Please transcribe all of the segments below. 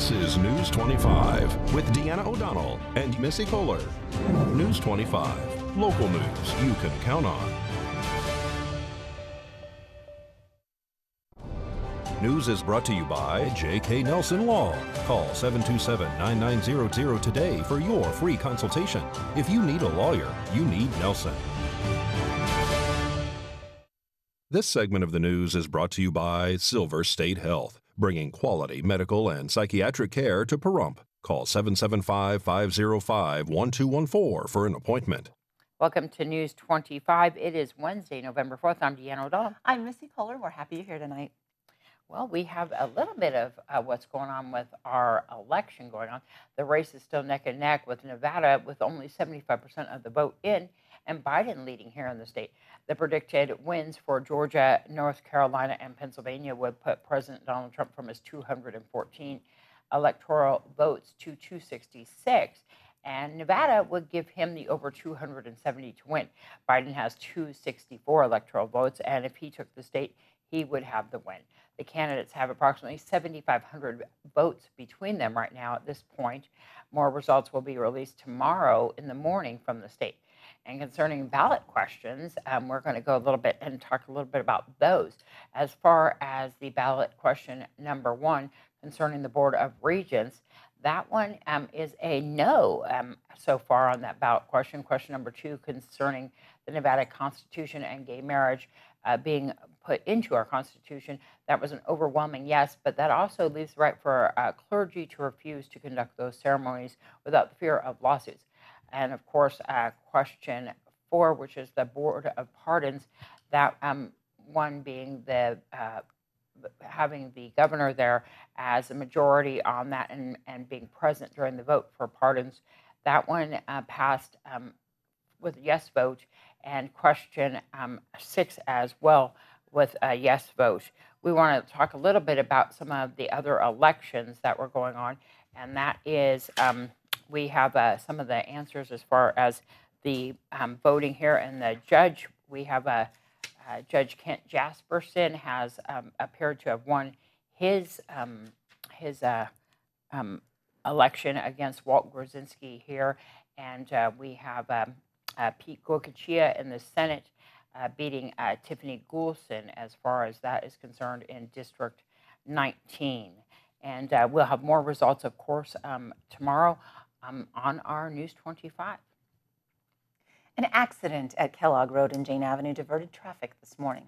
This is News 25 with Deanna O'Donnell and Missy Kohler. News 25, local news you can count on. News is brought to you by J.K. Nelson Law. Call 727-9900 today for your free consultation. If you need a lawyer, you need Nelson. This segment of the news is brought to you by Silver State Health, bringing quality medical and psychiatric care to Pahrump. Call 775-505-1214 for an appointment. Welcome to News 25. It is Wednesday, November 4th. I'm Deanna O'Donnell. I'm Missy Kohler. We're happy you're here tonight. Well, we have a little bit of what's going on with our election going on. The race is still neck and neck with Nevada with only 75% of the vote in and Biden leading here in the state. The predicted wins for Georgia, North Carolina, and Pennsylvania would put President Donald Trump from his 214 electoral votes to 266. And Nevada would give him the over 270 to win. Biden has 264 electoral votes, and if he took the state, he would have the win. The candidates have approximately 7,500 votes between them right now at this point. More results will be released tomorrow in the morning from the state. And concerning ballot questions, we're going to go a little bit and talk a little bit about those. As far as the ballot question number 1 concerning the Board of Regents, that one is a no so far on that ballot question. Question number 2 concerning the Nevada Constitution and gay marriage being put into our Constitution, that was an overwhelming yes, but that also leaves the right for clergy to refuse to conduct those ceremonies without the fear of lawsuits. And of course, question 4, which is the Board of Pardons, that one being the having the governor there as a majority on that and being present during the vote for pardons. That one passed with a yes vote, and question 6 as well with a yes vote. We want to talk a little bit about some of the other elections that were going on, and that is we have some of the answers as far as the voting here, and the judge, we have Judge Kent Jasperson has appeared to have won his election against Walt Grzinski here, and we have Pete Goycochea in the Senate beating Tiffany Goulson as far as that is concerned in District 19. And we'll have more results, of course, tomorrow on our News 25. An accident at Kellogg Road and Jane Avenue diverted traffic this morning.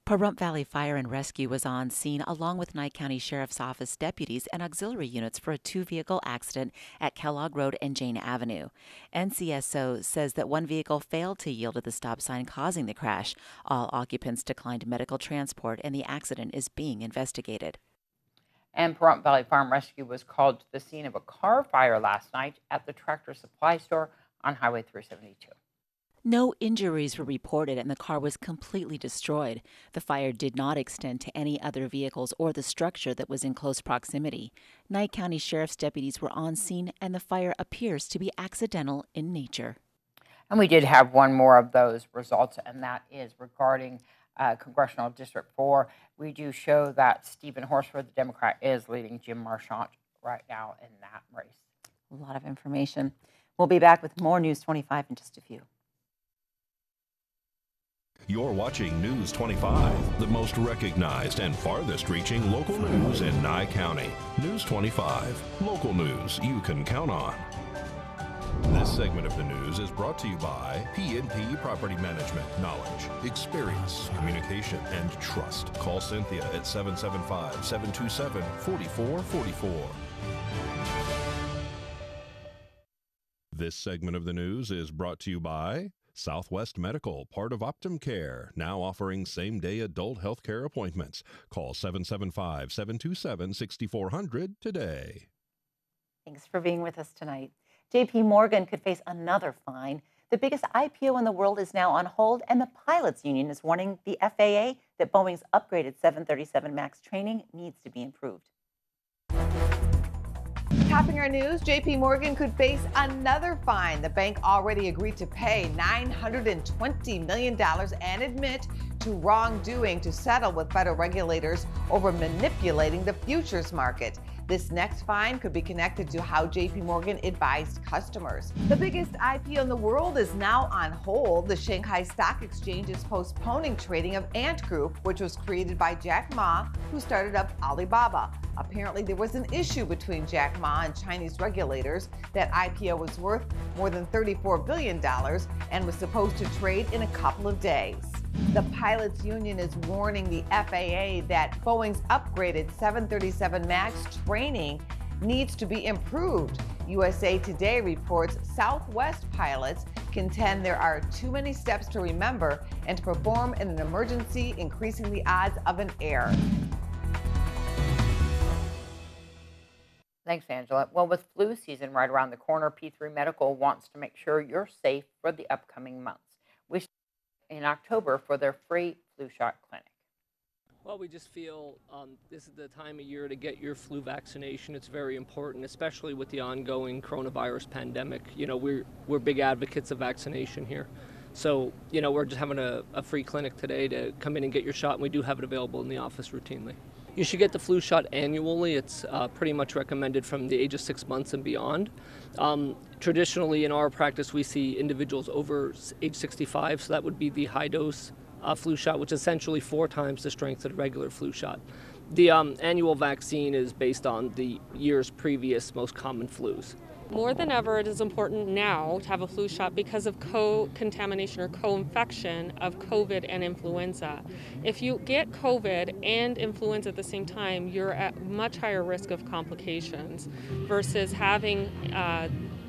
Pahrump Valley Fire and Rescue was on scene along with Nye County Sheriff's Office deputies and auxiliary units for a 2-vehicle accident at Kellogg Road and Jane Avenue. NCSO says that one vehicle failed to yield at the stop sign, causing the crash. All occupants declined medical transport, and the accident is being investigated. And Pahrump Valley Farm Rescue was called to the scene of a car fire last night at the Tractor Supply store on Highway 372. No injuries were reported, and the car was completely destroyed. The fire did not extend to any other vehicles or the structure that was in close proximity. Nye County Sheriff's deputies were on scene, and the fire appears to be accidental in nature. And we did have one more of those results, and that is regarding Congressional District 4. We do show that Stephen Horsford, the Democrat, is leading Jim Marchant right now in that race. A lot of information. We'll be back with more News 25 in just a few. You're watching News 25, the most recognized and farthest reaching local news in Nye County. News 25, local news you can count on. This segment of the news is brought to you by P&P Property Management. Knowledge, experience, communication, and trust. Call Cynthia at 775-727-4444. This segment of the news is brought to you by Southwest Medical, part of Optum Care, now offering same-day adult health care appointments. Call 775-727-6400 today. Thanks for being with us tonight. JP Morgan could face another fine. The biggest IPO in the world is now on hold, and the pilots union is warning the FAA that Boeing's upgraded 737 MAX training needs to be improved. Topping our news, JP Morgan could face another fine. The bank already agreed to pay $920 million and admit to wrongdoing to settle with federal regulators over manipulating the futures market. This next fine could be connected to how JP Morgan advised customers. The biggest IPO in the world is now on hold. The Shanghai Stock Exchange is postponing trading of Ant Group, which was created by Jack Ma, who started up Alibaba. Apparently, there was an issue between Jack Ma and Chinese regulators. That IPO was worth more than $34 billion and was supposed to trade in a couple of days. The pilots union is warning the FAA that Boeing's upgraded 737 MAX training needs to be improved. USA Today reports Southwest pilots contend there are too many steps to remember and to perform in an emergency, increasing the odds of an error. Thanks, Angela. Well, with flu season right around the corner, P3 Medical wants to make sure you're safe for the upcoming months. We start in October for their free flu shot clinic. Well, we just feel this is the time of year to get your flu vaccination. It's very important, especially with the ongoing coronavirus pandemic. You know, we're big advocates of vaccination here. So, you know, we're just having a free clinic today to come in and get your shot, and we do have it available in the office routinely. You should get the flu shot annually. It's pretty much recommended from the age of 6 months and beyond. Traditionally, in our practice, we see individuals over age 65, so that would be the high dose flu shot, which is essentially 4 times the strength of the regular flu shot. The annual vaccine is based on the year's previous most common flus. More than ever, it is important now to have a flu shot because of co-contamination or co-infection of COVID and influenza. If you get COVID and influenza at the same time, you're at much higher risk of complications versus having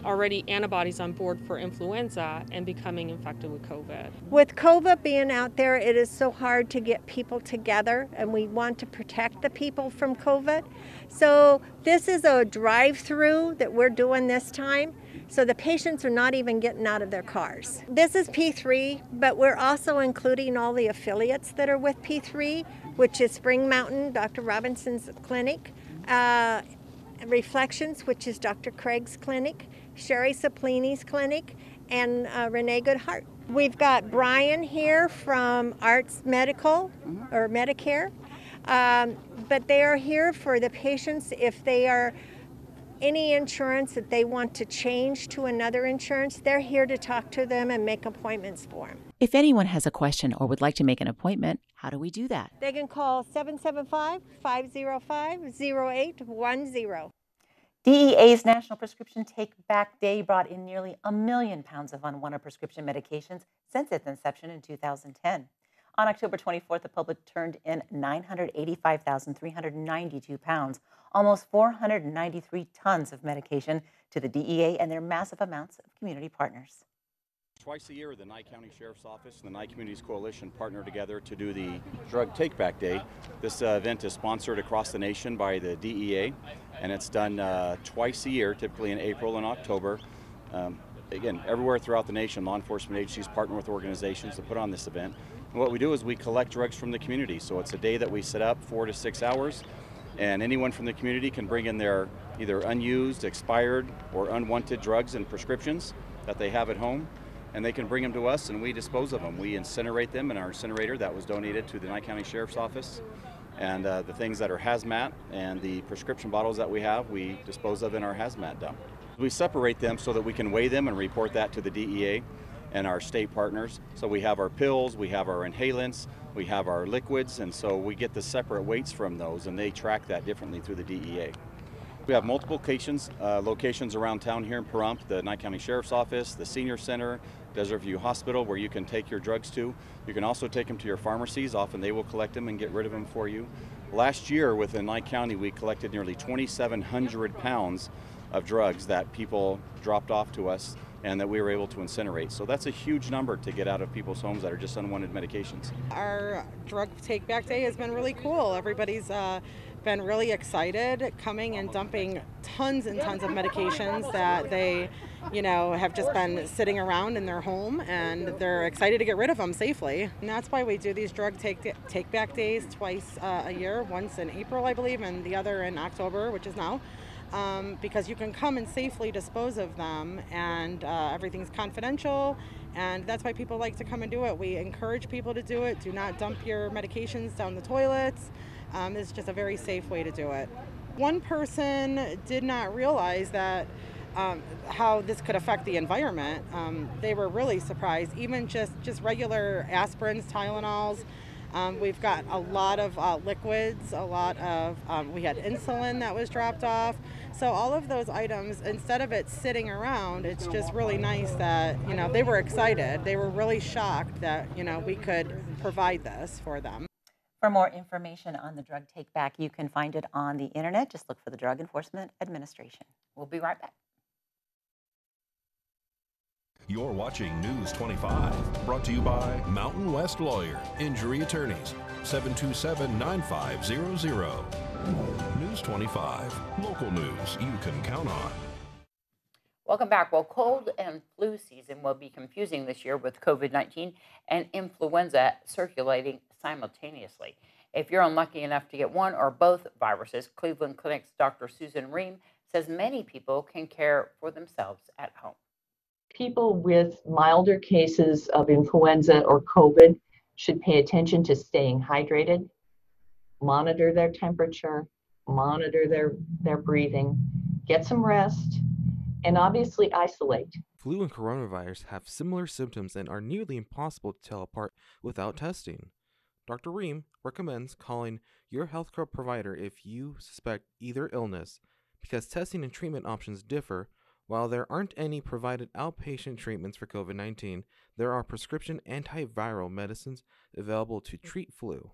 already antibodies on board for influenza and becoming infected with COVID. With COVID being out there, it is so hard to get people together, and we want to protect the people from COVID. So this is a drive-through that we're doing this time, so the patients are not even getting out of their cars. This is P3, but we're also including all the affiliates that are with P3, which is Spring Mountain, Dr. Robinson's clinic, Reflections, which is Dr. Craig's clinic, Sherry Saplini's clinic, and Renee Goodhart. We've got Brian here from Arts Medical or Medicare, but they are here for the patients if they are any insurance that they want to change to another insurance. They're here to talk to them and make appointments for them. If anyone has a question or would like to make an appointment, how do we do that? They can call 775-505-0810. DEA's National Prescription Take Back Day brought in nearly 1 million pounds of unwanted prescription medications since its inception in 2010. On October 24th, the public turned in 985,392 pounds, almost 493 tons of medication to the DEA and their massive amounts of community partners. Twice a year, the Nye County Sheriff's Office and the Nye Communities Coalition partner together to do the Drug Take Back Day. This event is sponsored across the nation by the DEA, and it's done twice a year, typically in April and October. Again, everywhere throughout the nation, law enforcement agencies partner with organizations to put on this event. And what we do is we collect drugs from the community. So it's a day that we set up 4 to 6 hours, and anyone from the community can bring in their either unused, expired, or unwanted drugs and prescriptions that they have at home. And they can bring them to us and we dispose of them. We incinerate them in our incinerator that was donated to the Nye County Sheriff's Office. And the things that are hazmat and the prescription bottles that we have, we dispose of in our hazmat dump. We separate them so that we can weigh them and report that to the DEA and our state partners. So we have our pills, we have our inhalants, we have our liquids, and so we get the separate weights from those, and they track that differently through the DEA. We have multiple locations around town here in Pahrump, the Nye County Sheriff's Office, the Senior Center, Desert View Hospital, where you can take your drugs to. You can also take them to your pharmacies. Often they will collect them and get rid of them for you. Last year within Nye County, we collected nearly 2,700 pounds of drugs that people dropped off to us and that we were able to incinerate. So that's a huge number to get out of people's homes that are just unwanted medications. Our Drug Take Back Day has been really cool. Everybody's been really excited, coming and dumping tons and tons of medications that they, have just been sitting around in their home, and they're excited to get rid of them safely. And that's why we do these Drug Take Back Days twice a year, once in April, I believe, and the other in October, which is now. because you can come and safely dispose of them, and everything's confidential, and that's why people like to come and do it. We encourage people to do it. Do not dump your medications down the toilets. It's just a very safe way to do it. One person did not realize that how this could affect the environment. They were really surprised. Even just regular aspirins, Tylenols. We've got a lot of liquids, a lot of, we had insulin that was dropped off. So all of those items, instead of it sitting around, it's just really nice that, they were excited. They were really shocked that, we could provide this for them. For more information on the drug take back, you can find it on the internet. Just look for the Drug Enforcement Administration. We'll be right back. You're watching News 25, brought to you by Mountain West Lawyer, Injury Attorneys, 727-9500. News 25, local news you can count on. Welcome back. Well, cold and flu season will be confusing this year with COVID-19 and influenza circulating simultaneously. If you're unlucky enough to get one or both viruses, Cleveland Clinic's Dr. Susan Ream says many people can care for themselves at home. People with milder cases of influenza or COVID should pay attention to staying hydrated, monitor their temperature, monitor their breathing, get some rest, and obviously isolate. Flu and coronavirus have similar symptoms and are nearly impossible to tell apart without testing. Dr. Ream recommends calling your healthcare provider if you suspect either illness, because testing and treatment options differ. While there aren't any provided outpatient treatments for COVID-19, there are prescription antiviral medicines available to treat flu.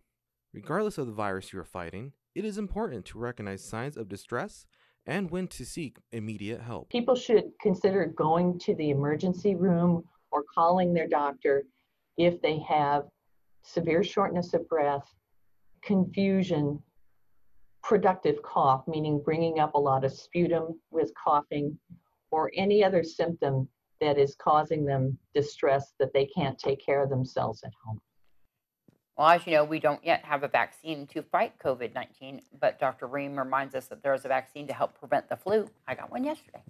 Regardless of the virus you are fighting, it is important to recognize signs of distress and when to seek immediate help. People should consider going to the emergency room or calling their doctor if they have severe shortness of breath, confusion, productive cough, meaning bringing up a lot of sputum with coughing, or any other symptom that is causing them distress that they can't take care of themselves at home. Well, as you know, we don't yet have a vaccine to fight COVID-19, but Dr. Ream reminds us that there is a vaccine to help prevent the flu. I got one yesterday.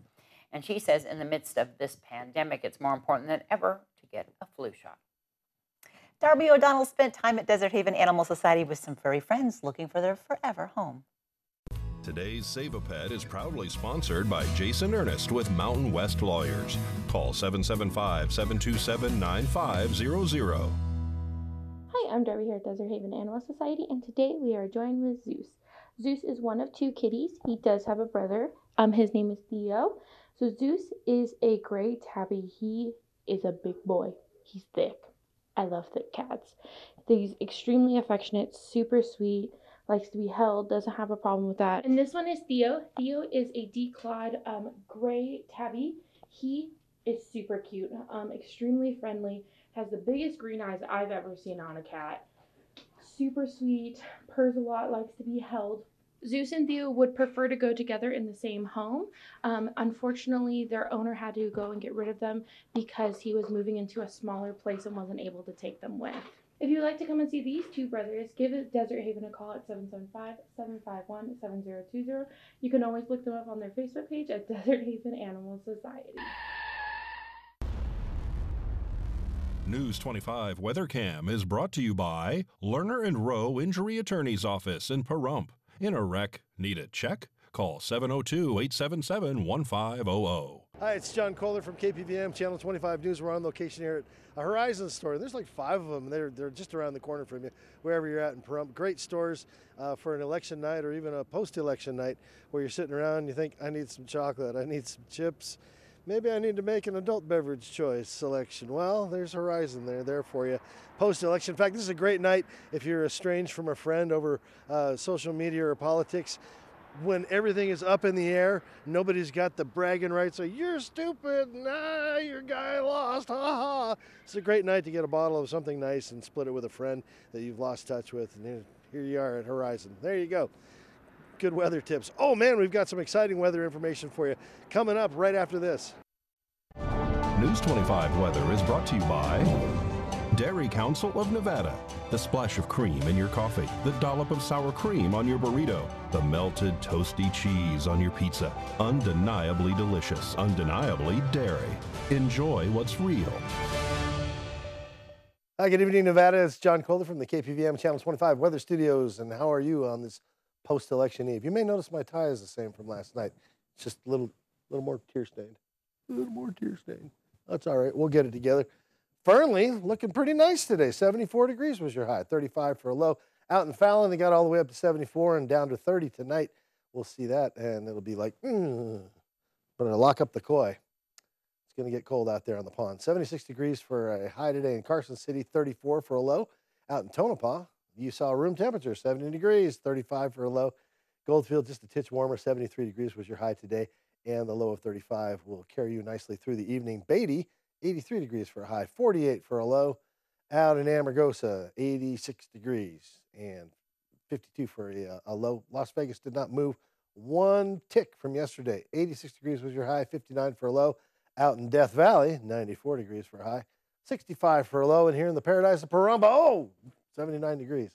And she says in the midst of this pandemic, it's more important than ever to get a flu shot. Darbie O'Donnell spent time at Desert Haven Animal Society with some furry friends looking for their forever home. Today's Save a Pet is proudly sponsored by Jason Ernest with Mountain West Lawyers. Call 775-727-9500. Hi, I'm Darbie here at Desert Haven Animal Society, and today we are joined with Zeus. Zeus is one of two kitties. He does have a brother. His name is Theo. So Zeus is a gray tabby. He is a big boy. He's thick. I love thick cats. He's extremely affectionate, super sweet, likes to be held, doesn't have a problem with that. And this one is Theo. Theo is a declawed gray tabby. He is super cute, extremely friendly, has the biggest green eyes I've ever seen on a cat. Super sweet, purrs a lot, likes to be held. Zeus and Theo would prefer to go together in the same home. Unfortunately, their owner had to go and get rid of them because he was moving into a smaller place and wasn't able to take them with. If you'd like to come and see these two brothers, give Desert Haven a call at 775-751-7020. You can always look them up on their Facebook page at Desert Haven Animal Society. News 25 WeatherCam is brought to you by Lerner and Rowe Injury Attorney's Office in Pahrump. In a wreck, need a check? Call 702-877-1500. Hi, it's John Kohler from KPVM Channel 25 News. We're on location here at a Horizon store. There's like 5 of them. They're just around the corner from you, wherever you're at in Pahrump. Great stores for an election night or even a post-election night where you're sitting around and you think, I need some chocolate, I need some chips. Maybe I need to make an adult beverage choice selection. Well, there's Horizon there for you. Post-election. In fact, this is a great night if you're estranged from a friend over social media or politics. When everything is up in the air, nobody's got the bragging rights. So you're stupid. Nah, your guy lost. Ha ha. It's a great night to get a bottle of something nice and split it with a friend that you've lost touch with. And here you are at Horizon. There you go. Good weather tips. Oh man, we've got some exciting weather information for you coming up right after this. News 25 weather is brought to you by Dairy Council of Nevada. The splash of cream in your coffee, the dollop of sour cream on your burrito, the melted toasty cheese on your pizza. Undeniably delicious, undeniably dairy. Enjoy what's real. Hi, good evening, Nevada. It's John Kohler from the KPVM Channel 25 Weather Studios. And how are you on this post-election eve? You may notice my tie is the same from last night. It's just a little more tear-stained. A little more tear-stained. That's all right. We'll get it together. Fernley looking pretty nice today. 74 degrees was your high, 35 for a low. Out in Fallon, they got all the way up to 74 and down to 30 tonight. We'll see that, and it'll be like, but it'll lock up the koi. It's going to get cold out there on the pond. 76 degrees for a high today in Carson City, 34 for a low. Out in Tonopah, you saw room temperature, 70 degrees, 35 for a low. Goldfield, just a titch warmer, 73 degrees was your high today, and the low of 35 will carry you nicely through the evening. Beatty, 83 degrees for a high, 48 for a low. Out in Amargosa, 86 degrees and 52 for a low. Las Vegas did not move one tick from yesterday. 86 degrees was your high, 59 for a low. Out in Death Valley, 94 degrees for a high, 65 for a low. And here in the paradise of Pahrump, 79 degrees.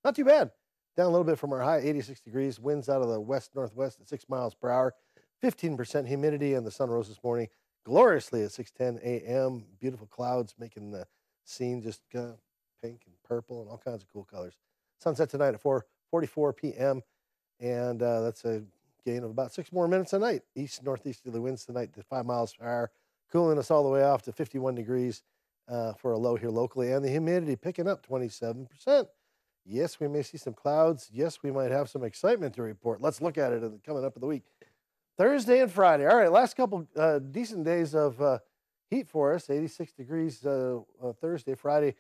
Not too bad. Down a little bit from our high, 86 degrees. Winds out of the west-northwest at 6 miles per hour. 15% humidity, and the sun rose this morning gloriously at 6:10 a.m. Beautiful clouds making the scene just pink and purple and all kinds of cool colors. Sunset tonight at 4:44 p.m. And that's a gain of about 6 more minutes a night. East-northeasterly winds tonight to 5 miles per hour, cooling us all the way off to 51 degrees for a low here locally. And the humidity picking up 27%. Yes, we may see some clouds. Yes, we might have some excitement to report. Let's look at it coming up in the week. Thursday and Friday. All right, last couple decent days of heat for us. 86 degrees Thursday, Friday,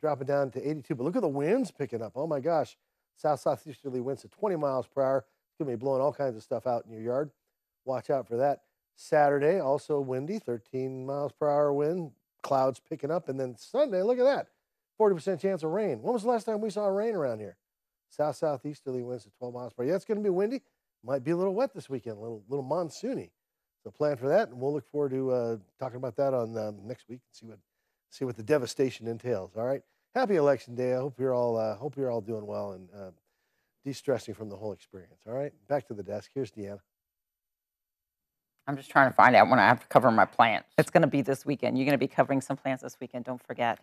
dropping down to 82. But look at the winds picking up. Oh, my gosh. South-southeasterly winds at 20 miles per hour. It's going to be blowing all kinds of stuff out in your yard. Watch out for that. Saturday, also windy, 13 miles per hour wind. Clouds picking up. And then Sunday, look at that. 40% chance of rain. When was the last time we saw rain around here? South-southeasterly winds at 12 miles per hour. Yeah, it's going to be windy. Might be a little wet this weekend, a little monsoony. So plan for that, and we'll look forward to talking about that on next week and see what the devastation entails. All right. Happy Election Day. I hope you're all doing well and de-stressing from the whole experience. All right. Back to the desk. Here's Deanna. I'm just trying to find out when I have to cover my plants. It's going to be this weekend. You're going to be covering some plants this weekend. Don't forget.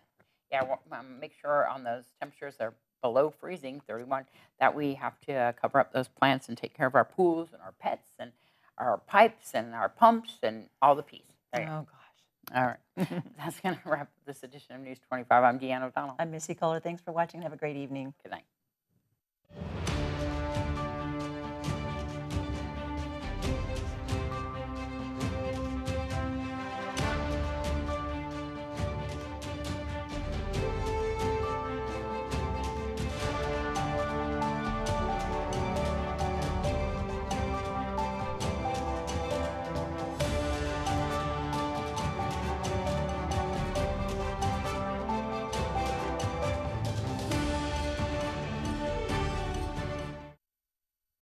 Yeah, make sure on those temperatures they're below freezing, 31, that we have to cover up those plants and take care of our pools and our pets and our pipes and our pumps and all the peas. Oh, gosh. All right. That's going to wrap this edition of News 25. I'm Deanna O'Donnell. I'm Missy Kohler. Thanks for watching. Have a great evening. Good night.